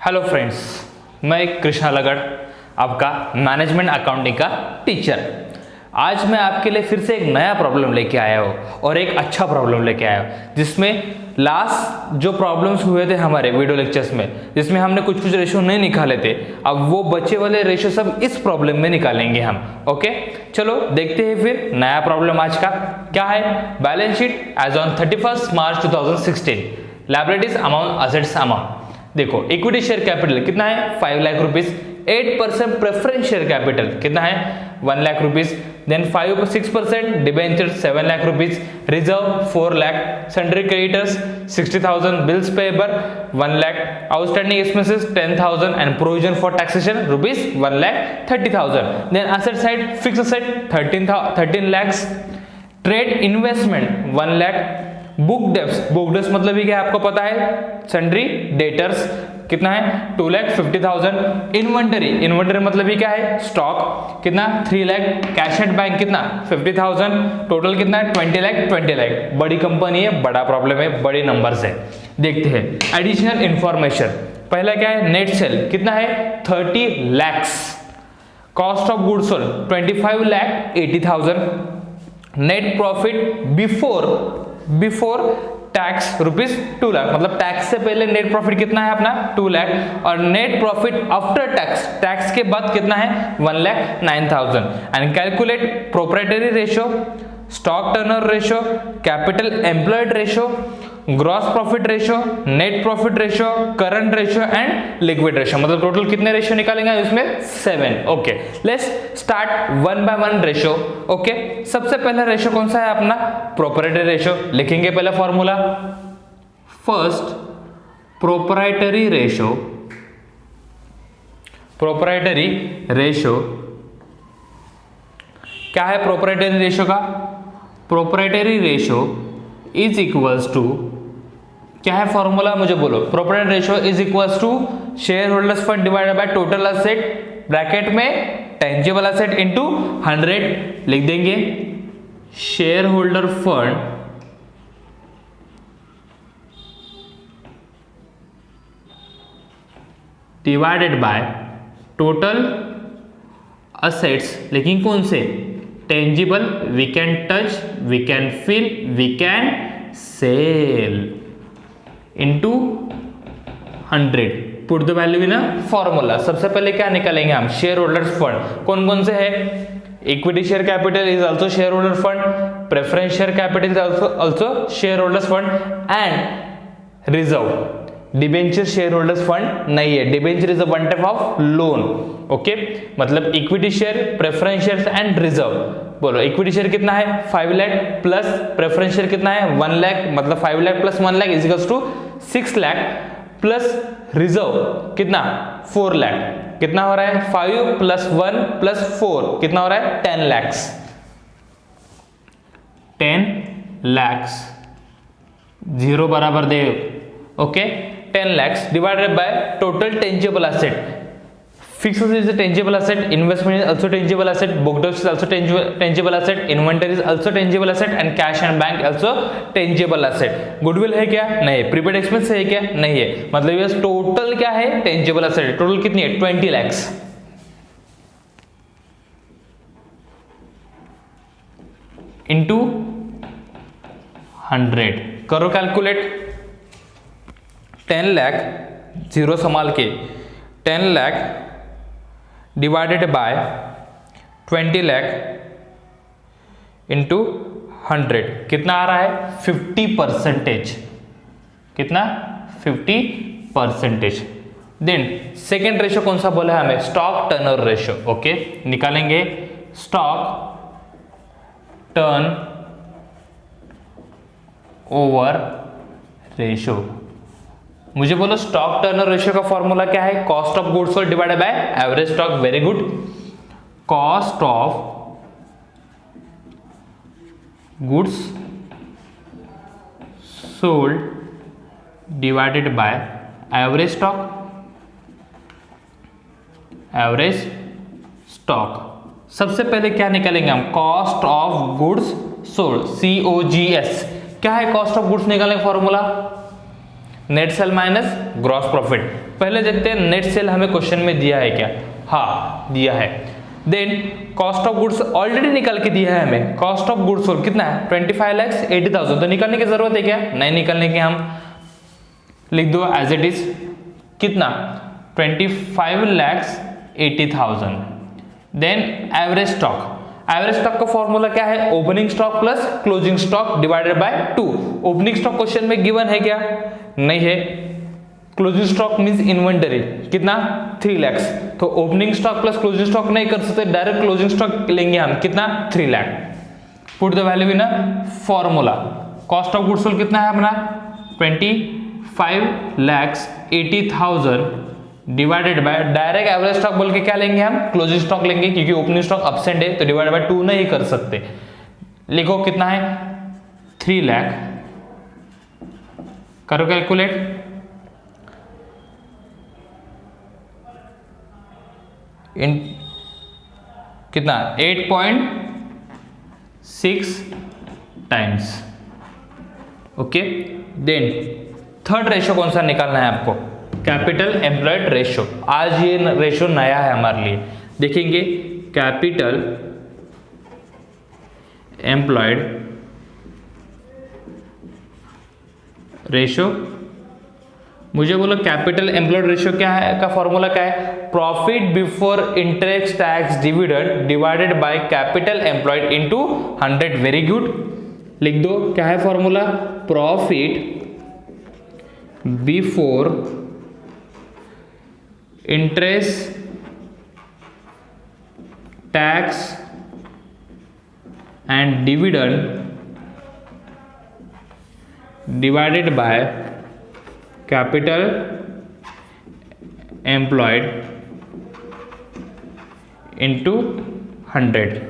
Hello friends, मैं कृष्णा लगड़, आपका management accounting का टीचर। आज मैं आपके लिए फिर से एक नया प्रॉब्लम लेके आया हूँ और एक अच्छा प्रॉब्लम लेके आया हूँ, जिसमें लास्ट जो प्रॉब्लम्स हुए थे हमारे वीडियो लेक्चर्स में, जिसमें हमने कुछ रेशियो नहीं निकाले थे, अब वो बचे वाले रेशियो सब इस प्रॉब्लम में निकालेंगे हम। ओके, चलो देखते हैं फिर नया प्रॉब्लम आज का क्या है। Balance sheet as on 31 March 2016, liabilities amount, assets amount. देखो, इक्विटी शेयर कैपिटल कितना है 5 lakh rupees, 8% preference share capital कितना है 1 lakh rupees, then 6% debenture 7 lakh rupees, reserve 4 lakh, sundry creditors 60,000, bills payable 1 lakh, outstanding expenses 10,000 and provision for taxation rupees 1,30,000। Then asset side, fix asset 13 lakhs, trade investment 1 lakh, book debts मतलब ही क्या आपको पता है, sundry debtors कितना है 2,50,000, inventory मतलब ही क्या है, स्टॉक कितना 3 लाख, कैश एट बैंक कितना 50,000, टोटल कितना है 20 लाख। बड़ी कंपनी है, बड़ा प्रॉब्लम है, बड़े नंबर्स है। देखते हैं एडिशनल इंफॉर्मेशन। पहला क्या है, नेट सेल कितना है 30 lakhs, cost of goods sold 25,80,000, net profit before tax rupees 2 lakh, मतलब टैक्स से पहले नेट प्रॉफिट कितना है अपना 2 लाख, और नेट प्रॉफिट आफ्टर टैक्स के बाद कितना है 1,09,000। And calculate proprietary ratio, stock turnover ratio, capital employed ratio, gross profit ratio, net profit ratio, current ratio and liquid ratio. मतलब टोटल कितने रेशियो निकालेंगे इसमें 7। Okay, let's start 1 by 1 ratio. Okay, सबसे पहला रेशियो कौन सा है अपना, प्रोप्राइटरी रेशियो। लिखेंगे पहला फॉर्मूला, फर्स्ट प्रोप्राइटरी रेशियो क्या है, प्रोप्राइटरी रेशियो का, proprietary ratio is equals to, क्या है फॉर्मूला मुझे बोलो। Proprietary ratio is equals to share holders fund divided by total asset, bracket में टेंजिबल असेट इनटू 100 लिख देंगे। Share holder fund divided by total assets, लेकिन कौन से, tangible, we can touch, we can feel, we can sell, into 100। Put the value in a formula. सबसे पहले क्या निकालेंगे हम, शेयर होल्डर्स फंड कौन कौन से है, equity share capital is also share holder fund, preference share capital is also share holders fund, and reserve debenture share holders fund नहीं है, debenture is a one type of loan. Okay, मतलब equity share, preference share and reserve. बोलो, equity share कितना है 5 lakh plus preference share कितना है 1 लाख, मतलब 5 lakh plus 1 lakh is equals to 6 lakh, plus reserve कितना 4 लाख, कितना हो रहा है 5 प्लस 1 प्लस 4 कितना हो रहा है 10 lakhs, 10 lakhs, 0 बराबर दे। Okay, 10 lakhs divided by total tangible asset. Fixed asset is a tangible asset, investment is also tangible asset, book debt is also tangible asset, inventory is also tangible asset, and cash and bank also tangible asset. Goodwill है क्या, नहीं। prepaid expense है क्या, नहीं है। मतलब ये total क्या है, tangible asset। टोटल कितनी है 20 lakhs into 100। करो कैलकुलेट, 10 लाख, 0 संभाल के, 10 lakh divided bye 20 lakh into 100 कितना आ रहा है 50%। कितना 50%। देन सेकेंड रेशियो कौन सा बोला है हमें, स्टॉक टर्नओवर रेशियो। ओके, निकालेंगे स्टॉक टर्न ओवर रेशियो। मुझे बोलो, स्टॉक टर्नओवर रेशियो का फॉर्मूला क्या है, cost of goods sold divided by average stock. Very good, cost of goods sold divided by average stock. सबसे पहले क्या निकालेंगे हम, cost of goods sold, COGS। क्या है कॉस्ट ऑफ गुड्स निकालेंगे formula, net cell minus gross profit. पहले देखते हैं नेट सेल हमें क्वेश्चन में दिया है क्या। हाँ दिया है। Then cost of goods already निकाल के दिया है हमें। कॉस्ट ऑफ गुड्स सोल्ड कितना है 25,80,000। तो निकालने की जरूरत है क्या, नहीं निकालने की, हम लिख दो एज इट इज कितना 25,80,000। Then average stock, average stock का फॉर्मूला क्या है, opening stock plus closing stock divided by 2। Opening stock question में गिवन है क्या, नहीं है। क्लोजिंग स्टॉक मींस इन्वेंटरी कितना 3 लाख। तो opening stock plus closing stock नहीं कर सकते, डायरेक्ट क्लोजिंग स्टॉक लेंगे हम कितना 3 lakh. Put the value in formula. Cost of goods sold कितना है अपना 25,80,000 divided by direct average stock बोल के क्या लेंगे हम, क्लोजिंग स्टॉक लेंगे, क्योंकि ओपनिंग स्टॉक अपसेंट है तो डिवाइड बाय 2 नहीं कर सकते। लिखो कितना है 3 लाख। करो कैलकुलेट। इन कितना 8.6 times. Okay. Then third ratio कौन सा निकालना है आपको, कैपिटल एम्प्लॉयड रेशियो। आज ये रेशियो नया है हमारे लिए, देखेंगे कैपिटल एम्प्लॉयड रेशियो। मुझे बोलो कैपिटल एम्प्लॉयड रेशियो क्या है, का फॉर्मूला क्या है, profit before interest tax dividend divided by capital employed into 100। Very good, लिख दो क्या है formula, profit before interest tax and dividend divided by capital employed into 100।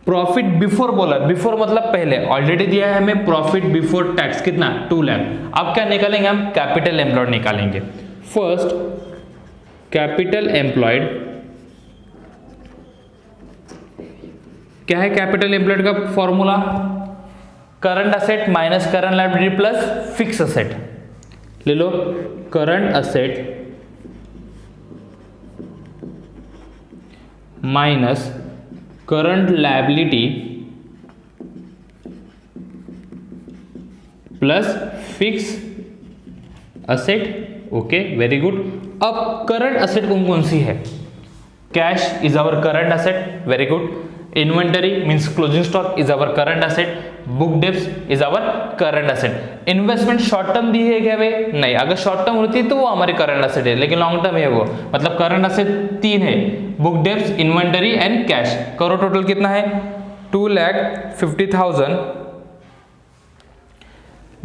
Profit before बोला, बिफोर मतलब पहले, ऑलरेडी दिया है हमें प्रॉफिट बिफोर टैक्स कितना 2 लाख। अब क्या निकालेंगे हम, कैपिटल एम्प्लॉयड निकालेंगे। फर्स्ट कैपिटल एम्प्लॉयड क्या है, कैपिटल एम्प्लॉयड का formula current asset minus current liability plus fix asset. ले लो current asset minus current liability plus fix asset. Okay very good. अब करंट असेट कौन कौन सी है, cash is our current asset, very good. Inventory means closing stock is our current asset, book debts is our current asset. Investment short term दी है क्या भाई, नहीं, अगर शॉर्ट टर्म होती है तो वो हमारी करंट असेट है, लेकिन लॉन्ग टर्म है वो, मतलब करंट असेट 3 है, book debts, inventory and cash. करो टोटल कितना है 2,50,000।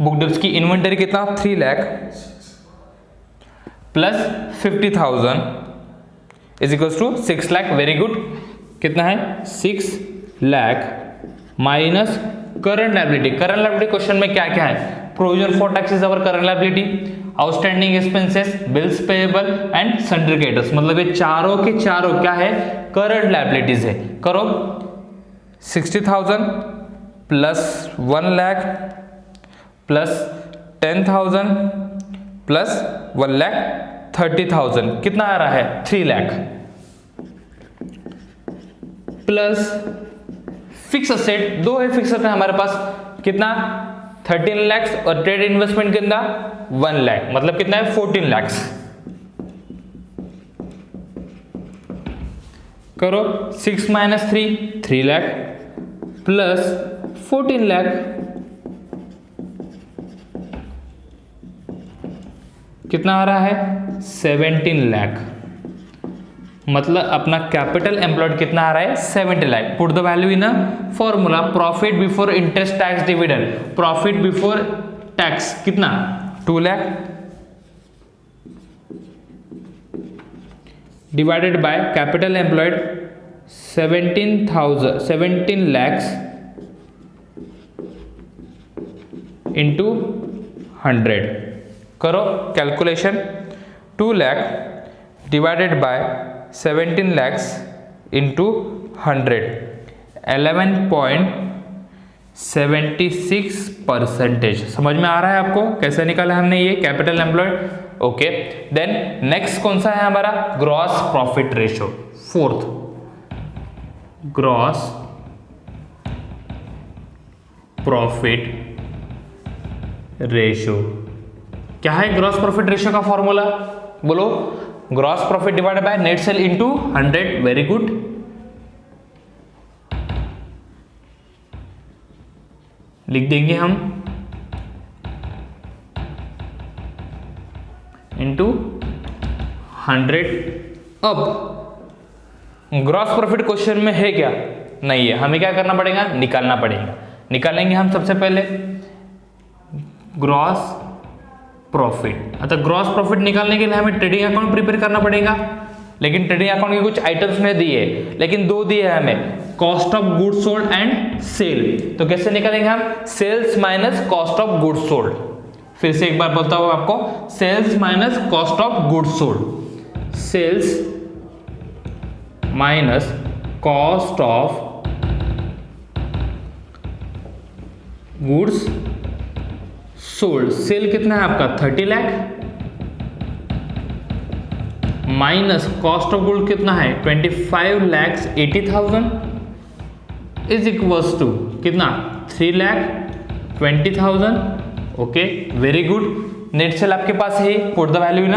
बुक डेप्स की इन्वेंटरी कितना 3 lakh plus 50,000 is equal to 6 lakh. Very good, कितना है 6 lakh minus current liability. Current liability question में क्या क्या है, provision for tax is our current liability, outstanding expenses, bills payable and sundry creditors, मतलब ये चारों के चारों क्या है करंट लायबिलिटीज है। करो 60,000 प्लस 1 लाख प्लस 10,000 प्लस 1,30,000 कितना आ रहा है 3 लाख प्लस फिक्स असेट, 2 है फिक्स असेट हमारे पास कितना 13 लाख और ट्रेड इन्वेस्टमेंट कितना 1 लाख, मतलब कितना है 14 लाख। करो 6 माइनस 3 लाख प्लस 14 लाख कितना आ रहा है 17 लाख, मतलब अपना कैपिटल एम्प्लॉयड कितना आ रहा है 70 lakh. Put the value in formula, profit before interest tax dividend, profit before tax कितना 2 lakh divided by capital employed 17 lakhs into 100। करो calculation, 2 lakh divided bye 17 lakhs into 100, 11.6 76%। समझ में आ रहा है आपको कैसे निकाला हमने ये capital employed? Okay, then next कौन सा है हमारा? Gross profit ratio. Fourth, gross profit ratio. क्या है ग्रॉस प्रॉफिट रेशियो का फॉर्मूला? बोलो। Gross profit divided by net sale into 100। Very good. लिख देंगे हम इनटू 100। अब ग्रॉस प्रॉफिट क्वेश्चन में है क्या? नहीं है। हमें क्या करना पड़ेगा? निकालना पड़ेगा। निकालेंगे हम सबसे पहले ग्रॉस प्रॉफिट। अतः ग्रॉस प्रॉफिट निकालने के लिए हमें ट्रेडिंग अकाउंट प्रिपेयर करना पड़ेगा, लेकिन ट्रेडिंग अकाउंट के कुछ आइटम्स में दिए, लेकिन दो दिए हैं हमें, cost of goods sold and sale. तो कैसे निकालेंगे हम? Sales minus cost of goods sold. फिर से एक बार बोलता हूं आपको, sales minus cost of goods sold. Sales minus cost of goods sold. Sale कितना है आपका? 30 lakh minus cost of good कितना है? 25,80,000 इज इक्वल्स टू कितना? 3,20,000। Okay, very good. Net sale आपके पास है, put the value in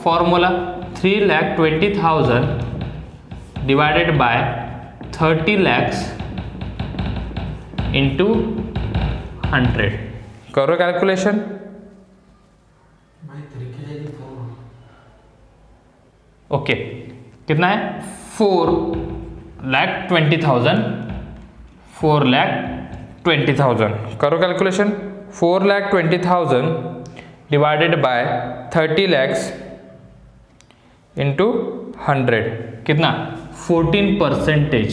formula. 3,20,000 divided by 30 lakhs into 100। करो कैलकुलेशन। ओके, कितना है? 4,20,000। 4,20,000। करो calculation. 4,20,000 divided by 30 lakhs into 100 कितना? 14%।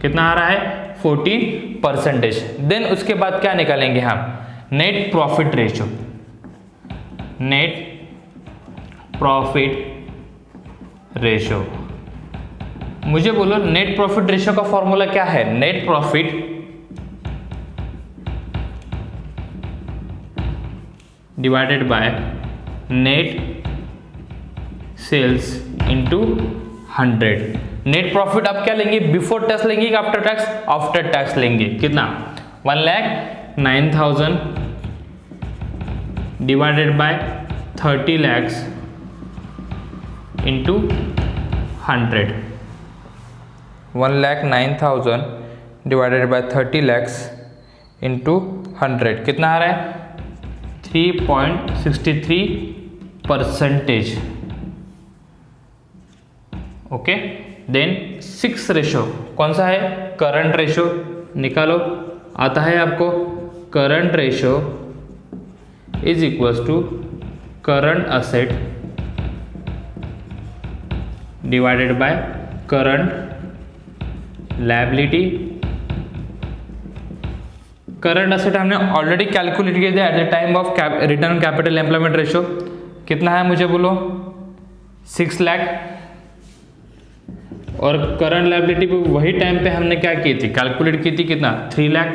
कितना आ रहा है? 14%। देन उसके बाद क्या निकालेंगे हम? Net profit ratio. Net profit ratio. मुझे बोलो नेट प्रॉफिट रेशियो का फॉर्मूला क्या है? Net profit divided by net sales into 100। Net profit आप क्या लेंगे? बिफोर टैक्स लेंगे कि आफ्टर टैक्स? आफ्टर टैक्स लेंगे। कितना? 1,09,000 divided by 30 lakhs into 100। 1,09,000 divided by 30 lakhs into 100 कितना आ रहा है? 3.63%। ओके, देन 6 रेशो कौन सा है? Current ratio. निकालो, आता है आपको। Current ratio is equals to current asset divided by current liability. Current asset हमने ऑलरेडी कैलकुलेट किया था at the time of return capital employment ratio. कितना है मुझे बोलो? 6 लाख। और करंट लायबिलिटी पे वही टाइम पे हमने क्या की थी? कैलकुलेट की थी। कितना? 3 लाख।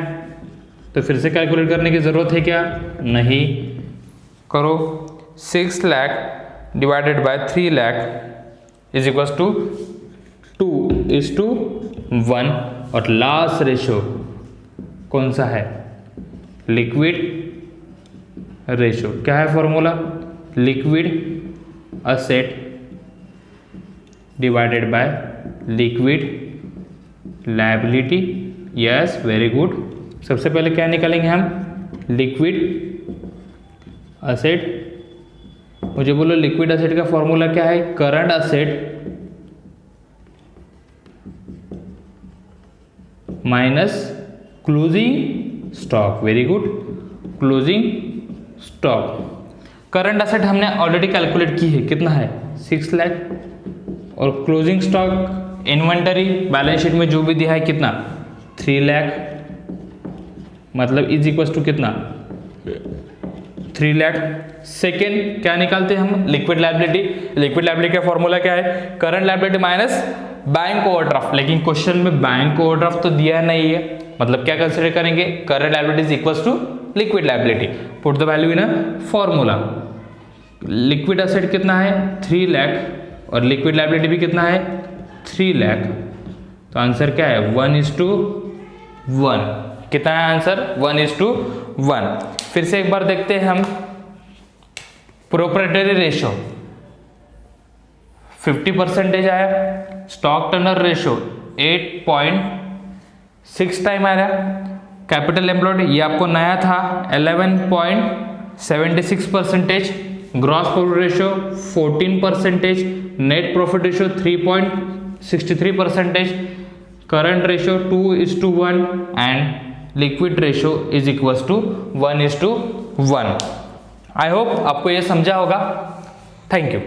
तो फिर से कैलकुलेट करने की जरूरत है क्या? नहीं। करो। 6 lakh divided by 3 lakh is equals to 2:1। और लास्ट रेशो कौन सा है? Liquid ratio. क्या है formula? Liquid asset divided by liquid liability. Yes, very good. सबसे पहले क्या निकालेंगे हम? Liquid asset. मुझे बोलो लिक्विड असेट का फॉर्मूला क्या है? Current asset minus closing stock. Very good, closing stock. Current asset हमने ऑलरेडी कैलकुलेट की है। कितना है? 6 लाख। और closing stock inventory balance sheet में जो भी दिया है कितना? 3 लाख। मतलब इज इक्वल टू कितना? 3 लाख। सेकेंड क्या निकालते हैं हम? Liquid liability. लिक्विड लायबिलिटी का फॉर्मूला क्या है? Current liability minus bank overdraft. लेकिन क्वेश्चन में बैंक ओवरड्राफ्ट तो दिया नहीं है, मतलब क्या कंसिडर करेंगे, current liability equals to liquid liability. Put the value in a formula. Liquid asset कितना है 3 लाख और लिक्विड लायबिलिटी भी कितना है 3 लाख, तो आंसर क्या है 1:1। कितना है आंसर 1:1। फिर से एक बार देखते हैं हम प्रोप्राइटरी रेशो 50% आया, स्टॉक टर्नओवर रेशो 8.6 टाइम आया, कैपिटल एम्प्लॉयड ये आपको नया था 11.76%, gross profit ratio 14%, net profit ratio 3.63%, current ratio 2:1 and liquid ratio is equals to 1:1। I hope आपको ये समझा होगा। Thank you.